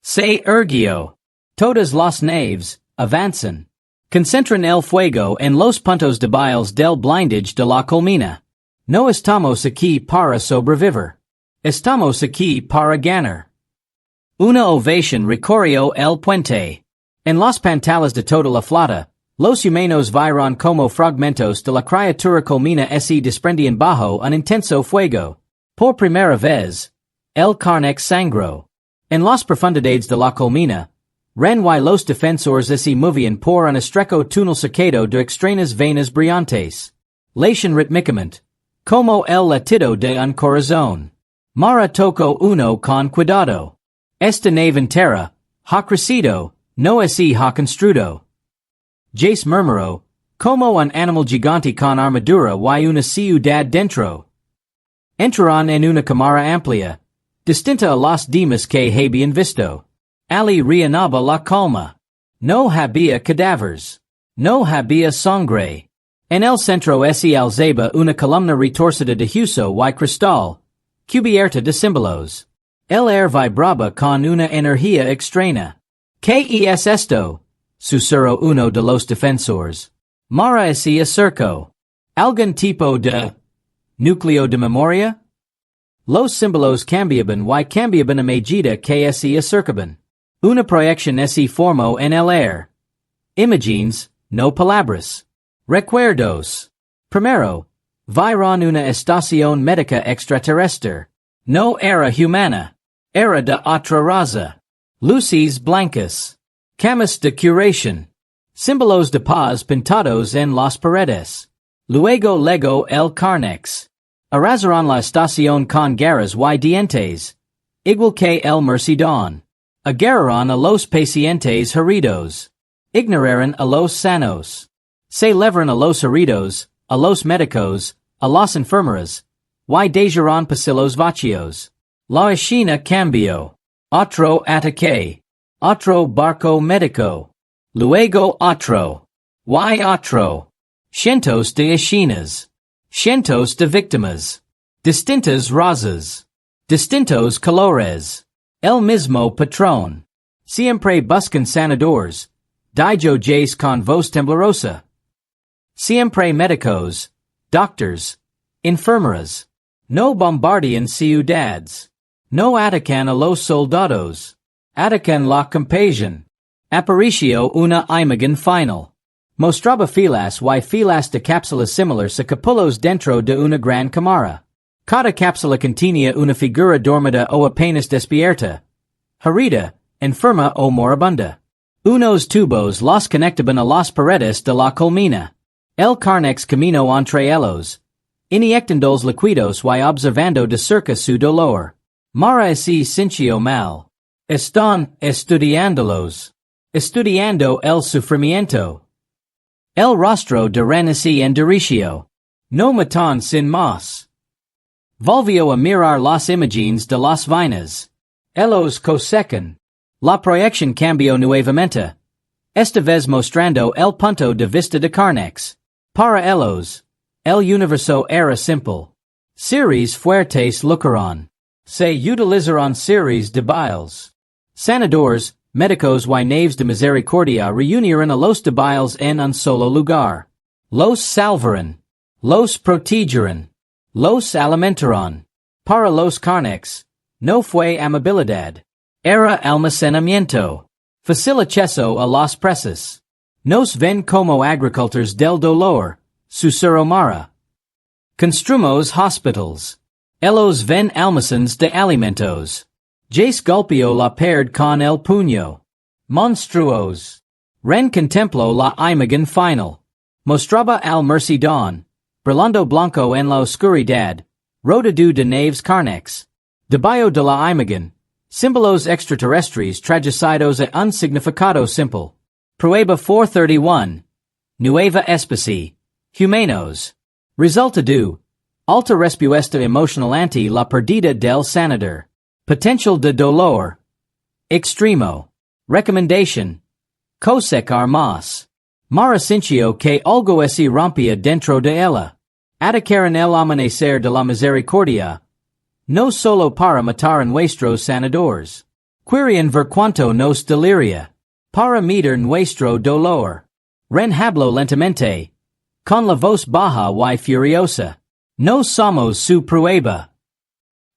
Se erguió. Todas las naves avanzan. Concentran el fuego en los puntos débiles del blindage de la colmena. No estamos aquí para sobrevivir. Estamos aquí para ganar. Una ovación recorrió el puente. En las pantallas de toda la flota, los humanos vieron como fragmentos de la criatura colmena se desprendían bajo un intenso fuego. Por primera vez, el Karnex sangró. En las profundidades de la colmena, ren y los defensores se movían por un estrecho túnel cercado de extrañas venas brillantes. Lation rítmicamente, como el latido de un corazón. Mara tocó uno con cuidado. Esta nave entera, ha crecido, no así ha construido. Jace murmuró, como un animal gigante con armadura y una ciudad dentro. Entraron en una cámara amplia, distinta a las demás que habían visto. Ali reanaba la calma. No había cadáveres. No había sangre. En el centro se alzaba una columna retorcida de hueso y cristal, cubierta de símbolos. El aire vibraba con una energía extraña. ¿Qué es esto? Susurró uno de los defensores. Mara se acercó. ¿Algún tipo de núcleo de memoria? Los símbolos cambiaban y cambiaban a medida que se acercaban. Una proyección se formó en el aire. Imágenes, no palabras. Recuerdos. Primero, vieron una estación médica extraterrestre. No era humana. Era de otra raza. Luces blancas. Camas de curación. Símbolos de paz pintados en las paredes. Luego legó el Karnex. Arrasaron la estación con garras y dientes. Igual que el Mercedón. Agarraron a los pacientes heridos. Ignoraron a los sanos. Se levaron a los heridos, a los médicos, a las enfermeras. Y dejaron pasillos vacíos. La escena cambió. Otro ataque. Otro barco médico. Luego otro. Y otro. Cientos de escenas. Cientos de víctimas. Distintas razas. Distintos colores. El mismo patrón. Siempre buscan sanadores. Dijo Jace con voz temblorosa. Siempre médicos. Doctors. Enfermeras. No bombardean ciudades. No atacan a los soldados. Atacan la compasión. Aparicio una imagen final. Mostraba filas y filas de cápsulas similares a capullos dentro de una gran cámara. Cada cápsula contenía una figura dormida o apenas despierta. Herida, enferma o moribunda. Unos tubos los conectaban a las paredes de la colmena. El Karnex caminó entre ellos, inyectando los líquidos y observando de cerca su dolor. Mara se sintió mal. Están estudiándolos. Estudiando el sufrimiento. El rostro de Renesi endurció. No matan sin más. Volvió a mirar las imágenes de las vainas. Ellos cosecan. La proyección cambió nuevamente. Esta vez mostrando el punto de vista de Karnex. Para ellos, el universo era simple. Seres fuertes lucraron. Se utilizaron seres débiles. Sanadores, médicos y naves de misericordia reunieron a los débiles en un solo lugar. Los salvaron. Los protegeron. Los alimentaron. Para los Karnex, no fue amabilidad. Era almacenamiento. Facil acceso a las presas. Nos ven como agricultores del dolor, susuro mara. Construmos hospitals. Ellos ven almacenes de alimentos. Jace golpeó la pared con el puño. Monstruos. Ren contempló la imagen final. Mostraba al mercidón. Brillando blanco en la oscuridad. Rodadu de naves Karnex. Debajo de la imagen. Símbolos extraterrestres traducidos a un significado simple. Prueba 431. Nueva especie. Humanos. Resultado. Alta respuesta emocional ante la pérdida del sanador. Potential de dolor. Extremo. Recommendation. Cosecar más. Mara sintió que algo se rompía dentro de ella. Atacaron el amanecer de la misericordia. No solo para matar a nuestros sanadores. Querían ver cuánto nos deliria. Para medir nuestro dolor. Ren habló lentamente. Con la voz baja y furiosa. No somos su prueba.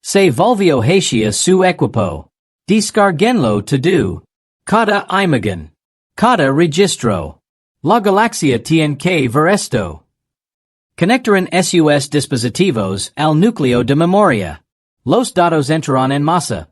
Se volvió hacia su equipo. Descarguenlo todo. Cada imagen. Cada registro. La galaxia tiene que ver esto. Conectaron sus dispositivos al núcleo de memoria. Los datos entraron en masa.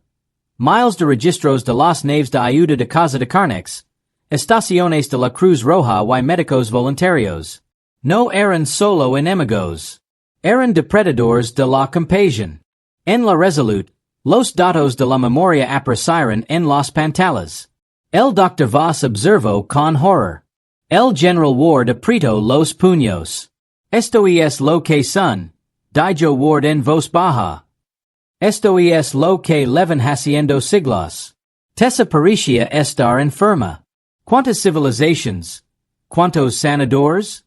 Miles de registros de las naves de ayuda de casa de Karnex. Estaciones de la Cruz Roja y médicos voluntarios. No eran solo enemigos. Eran depredadores de la compasión. En la Resolute, los datos de la memoria aparecieron en las pantallas. El Dr. Voss observó con horror. El General Ward apretó los puños. Esto es lo que son, dijo Ward en voz baja. Esto es lo que llevan haciendo siglos. Tessa parecía estar enferma. ¿Cuántas civilizations? ¿Cuántos sanadores?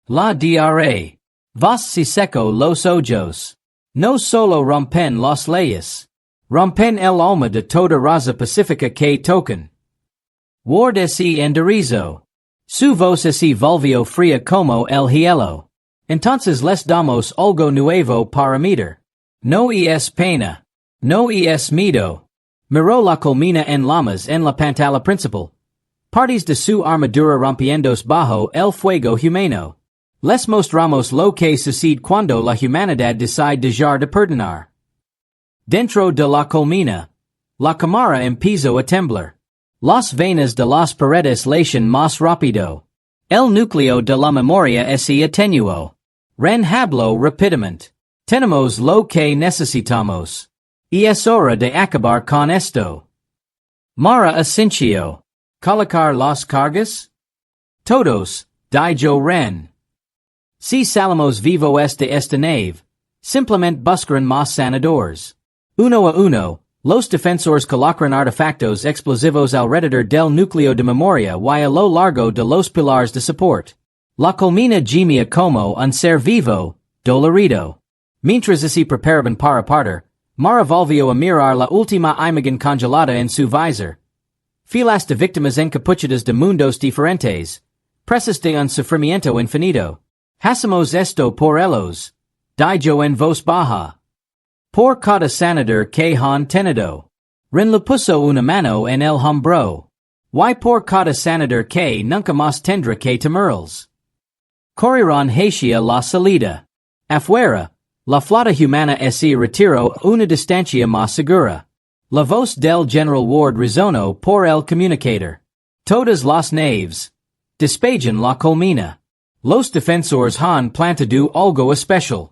La DRA. Voss se secó los ojos. No solo rompen las leyes. Rompen el alma de toda raza pacífica que tocan. Ward se enderezó. Su voz se volvió fría como el hielo. Entonces les damos algo nuevo para medir. No es pena. No es miedo. Miró la colmena en llamas en la pantalla principal. Partes de su armadura rompiéndose bajo el fuego humano. Les mostramos lo que sucede cuando la humanidad decide dejar de perdonar. Dentro de la colmena, la cámara empezó a temblar. Las venas de las paredes lation más rápido. El núcleo de la memoria se atenuó. Ren habló rápidamente. Tenemos lo que necesitamos. Y es hora de acabar con esto. Mara asintió. ¿Colocar las cargas? Todos, dijo Ren. Si salimos vivos de esta nave, simplemente buscarán más sanadores. Uno a uno, los defensores colocarán artefactos explosivos alrededor del núcleo de memoria y a lo largo de los pilares de soporte. La colmena gemía como un ser vivo, dolorido. Mientras se preparaban para partir, Mara volvió a mirar la última imagen congelada en su visor. Filas de víctimas encapuchadas de mundos diferentes. Presas de un sufrimiento infinito. Hacemos esto por ellos. Dijo en voz baja. Por cada sanador que han tenido. Ren le puso una mano en el hombro. Y por cada sanador que nunca más tendrá que temerlos. Corrieron hacia la salida. Afuera, la flota humana se retiró a una distancia más segura. La voz del General Ward resonó por el comunicator. Todas las naves. Despejan la colmena. Los defensores han plantado algo especial.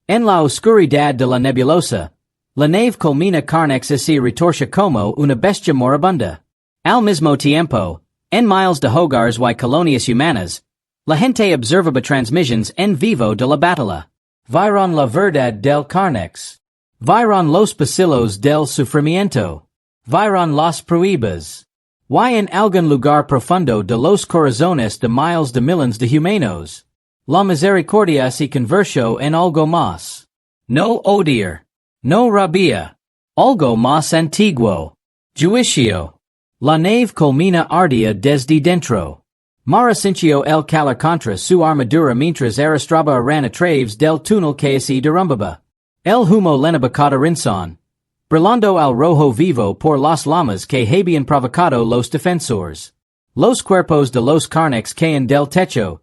En la oscuridad de la nebulosa, la nave colmena Karnex se retorce como una bestia moribunda. Al mismo tiempo, en miles de hogares y colonias humanas, la gente observaba transmissions en vivo de la batalla. Vieron la verdad del Karnex. Vieron los pasillos del sufrimiento. Vieron las pruebas. Y en algún lugar profundo de los corazones de miles de millones de humanos, la misericordia se convirtió en algo más. No odiar. No rabia. Algo más antiguo. Juicio. La nave colmena ardía desde dentro. Mara sintió el calor contra su armadura mientras arrastraba a través del túnel que se derrumbaba. El humo lenaba cada rincón, brillando al rojo vivo por las llamas que habían provocado los defensores. Los cuerpos de los Karnex caen del techo.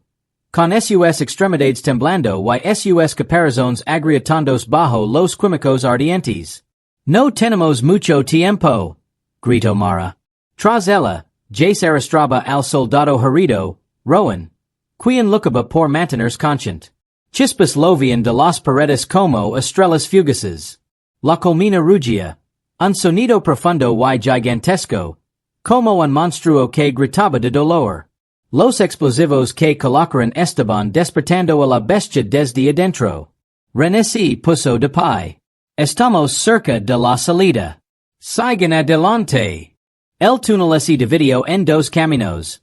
Con sus extremidades temblando y sus caparazones agrietandos bajo los químicos ardientes. No tenemos mucho tiempo, gritó Mara. Tras ella, Jace arrastraba al soldado herido, Rowan, quien luchaba por mantenerse conscient. Chispas lovían de las paredes como estrellas fugaces. La colmena rugía, un sonido profundo y gigantesco, como un monstruo que gritaba de dolor. Los explosivos que colocaron Esteban despertando a la bestia desde adentro. René puso de pie. Estamos cerca de la salida. Sigan adelante. El túnel se dividió en dos caminos.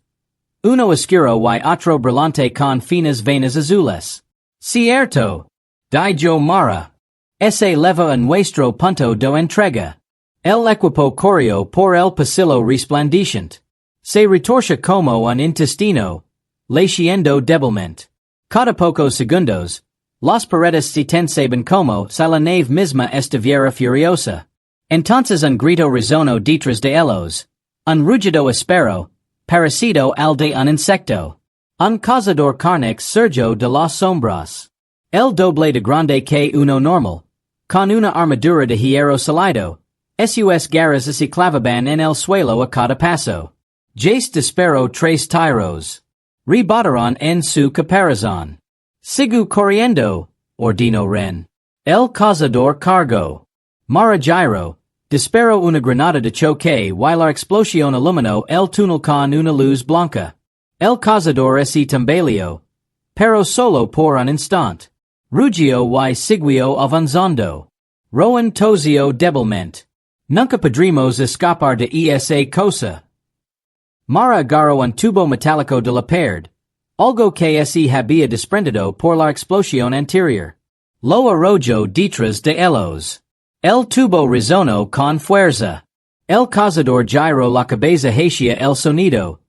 Uno oscuro y otro brillante con finas venas azules. Cierto. Dijo Mara. Ese leva a nuestro punto de entrega. El equipo corrió por el pasillo resplandeciente. Se retorcia como un intestino, leyendo débilmente. Cada pocos segundos, las paredes se tensaban como si la nave misma estuviera furiosa. Entonces un grito resonó detrás de ellos. Un rugido áspero, parecido al de un insecto. Un cazador Karnex surgió de las sombras. El doble de grande que uno normal, con una armadura de hierro sólido. Sus garras se clavaban en el suelo a cada paso. Jace disparó tres tiros. Rebotaron en su caparazón. Sigu corriendo, ordenó Ren. El cazador cargó. Mara giro, disparó una granada de choque y la explosión iluminó el túnel con una luz blanca. El cazador se tambaleó, pero solo por un instante. Rugió y siguió avanzando. Rowan tosió débilmente. Nunca podremos escapar de esa cosa. Mara agarró un tubo metálico de la pared, algo que se había desprendido por la explosión anterior. Lo arrojó detrás de ellos. El tubo resonó con fuerza. El cazador giró la cabeza hacia el sonido,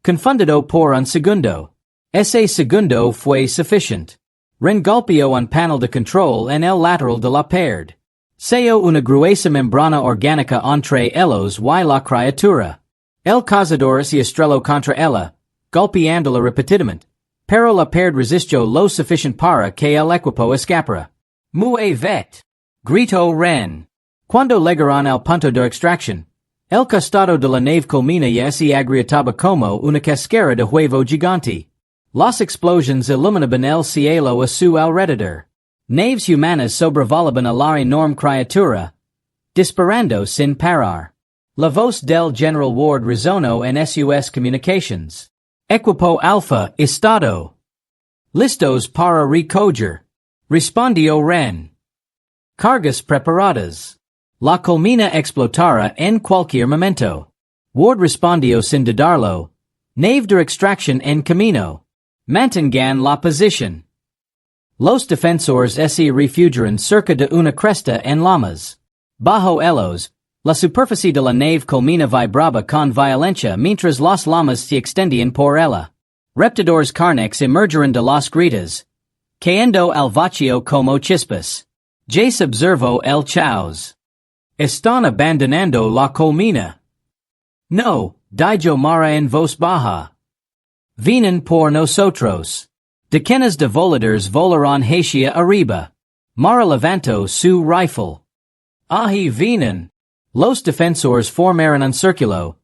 confundido por un segundo. Ese segundo fue suficiente. Ren golpeó un panel de control en el lateral de la pared. Seo una gruesa membrana orgánica entre ellos y la criatura. El cazador se estrelló contra ella, golpeándola repetidamente, pero la pared resistió lo suficiente para que el equipo escapara. Muy vet, gritó Ren. Cuando llegaron al punto de extracción, el costado de la nave culmina ya se agrietaba como una casquera de huevo gigante. Las explosiones iluminaban el cielo a su alrededor. Naves humanas sobrevolaban a la enorme criatura, disparando sin parar. La voz del General Ward resonó en sus comunications. Equipo Alpha estado. Listos para recoger. Respondió Ren. Cargas preparadas. La colmena explotará en cualquier momento. Ward respondió sin dudarlo. Nave de extracción en camino. Mantengan la posición. Los defensores se refugiaron cerca de una cresta en llamas. Bajo ellos, la superficie de la nave culmina vibraba con violencia mientras las llamas se extendían por ella. Reptidores Karnex emergieron de las grietas, cayendo al vacío como chispas. Jace observó el caos. Están abandonando la colmena. No, dijo Mara en voz baja. Vienen por nosotros. Decenas de voladores volaron hacia arriba. Mara levantó su rifle. Ahí vienen. Los defensores formaron un círculo,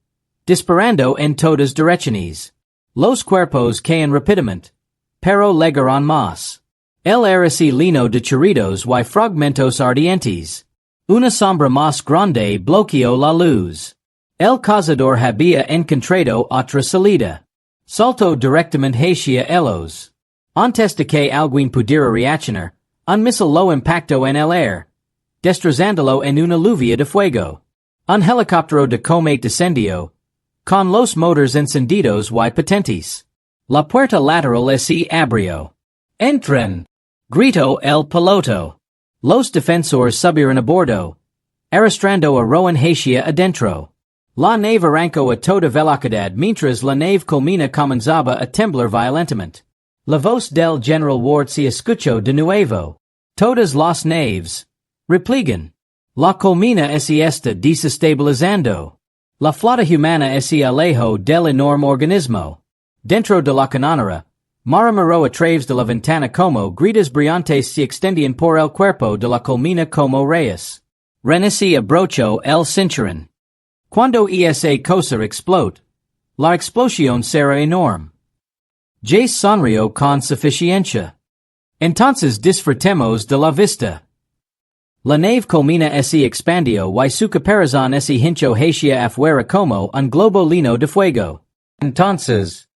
disparando en todas direcciones. Los cuerpos caen rápidamente, pero llegaron más. El aire se llenó de chorridos y fragmentos ardientes. Una sombra más grande bloqueó la luz. El cazador había encontrado otra salida. Saltó directamente hacia ellos. Antes de que alguien pudiera reaccionar, un misil lo impactó en el aire, destrozándolo en una lluvia de fuego. Un helicóptero de combate descendió, con los motores encendidos y potentes. La puerta lateral se abrió. Entren, gritó el piloto. Los defensores subieron a bordo, arrastrando a Rowan hacia adentro. La nave arrancó a toda velocidad mientras la nave culmina comenzaba a temblar violentamente. La voz del General Ward se escuchó de nuevo. Todas las naves repliegan. La colmena se está desestabilizando. La flota humana se alejó del enorme organismo. Dentro de la canonera, Mara miró a través de la ventana como gritas brillantes se extendían por el cuerpo de la colmena como reyes. Renací abrochó el cinturón. Cuando esa cosa explotó, la explosión será enorme. Jace sonrió con suficiencia. Entonces disfrutemos de la vista. La nave colmena se expandió y su caparazón se hinchó hacia afuera como un globo lleno de fuego. Entonces,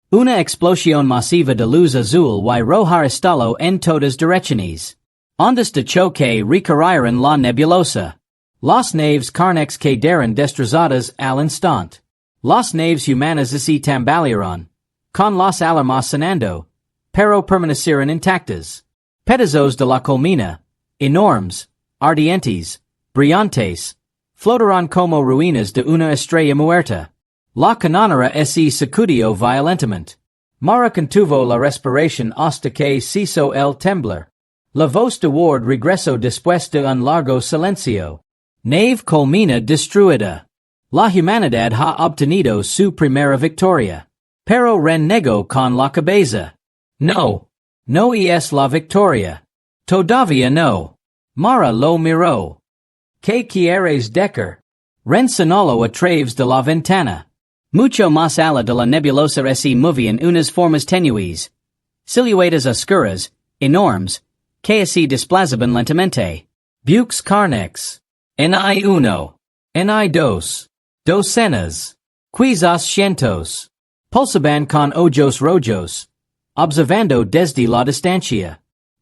una explosión masiva de luz azul y roja estalló en todas direcciones. Ondas de choque recorrieron la nebulosa. Las naves Karnex quedaron destrozadas al instante. Las naves humanas se tambalearon, con las alarmas sonando, pero permanecieron intactas. Pedazos de la colmena, enormes, ardientes, brillantes, flotaron como ruinas de una estrella muerta. La canonera se sacudió violentamente. Mara contuvo la respiración hasta que cesó el temblar. La voz de Ward regresó después de un largo silencio. Nave colmena destruida. La humanidad ha obtenido su primera victoria. Pero renegó con la cabeza. No. No es la victoria. Todavía no. Mara lo miró. ¿Qué quieres decir? Ren sonolo a través de la ventana. Mucho más allá de la nebulosa se movían unas formas tenues, siluetas oscuras, enormes, que se desplazaban lentamente. Buques Karnex. Ni uno. Ni dos. Docenas. Quizás cientos. Pulsaban con ojos rojos, observando desde la distancia.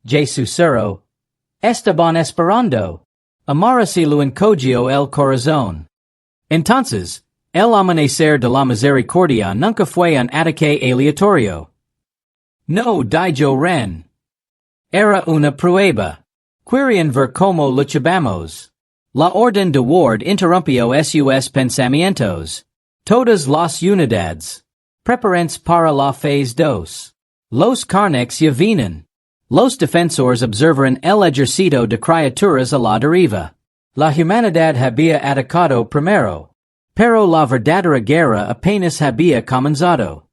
Jesucero. Estaban esperando. Amara se lo encogió el corazón. Entonces, el amanecer de la misericordia nunca fue un ataque aleatorio. No dijo Ren. Era una prueba. Querían ver cómo luchábamos. La orden de Ward interrumpió sus pensamientos. Todas las unidades. Preparense para la fase 2. Los Karnex ya vienen. Los defensores observaron el ejército de criaturas a la deriva. La humanidad había atacado primero. Pero la verdadera guerra apenas había comenzado.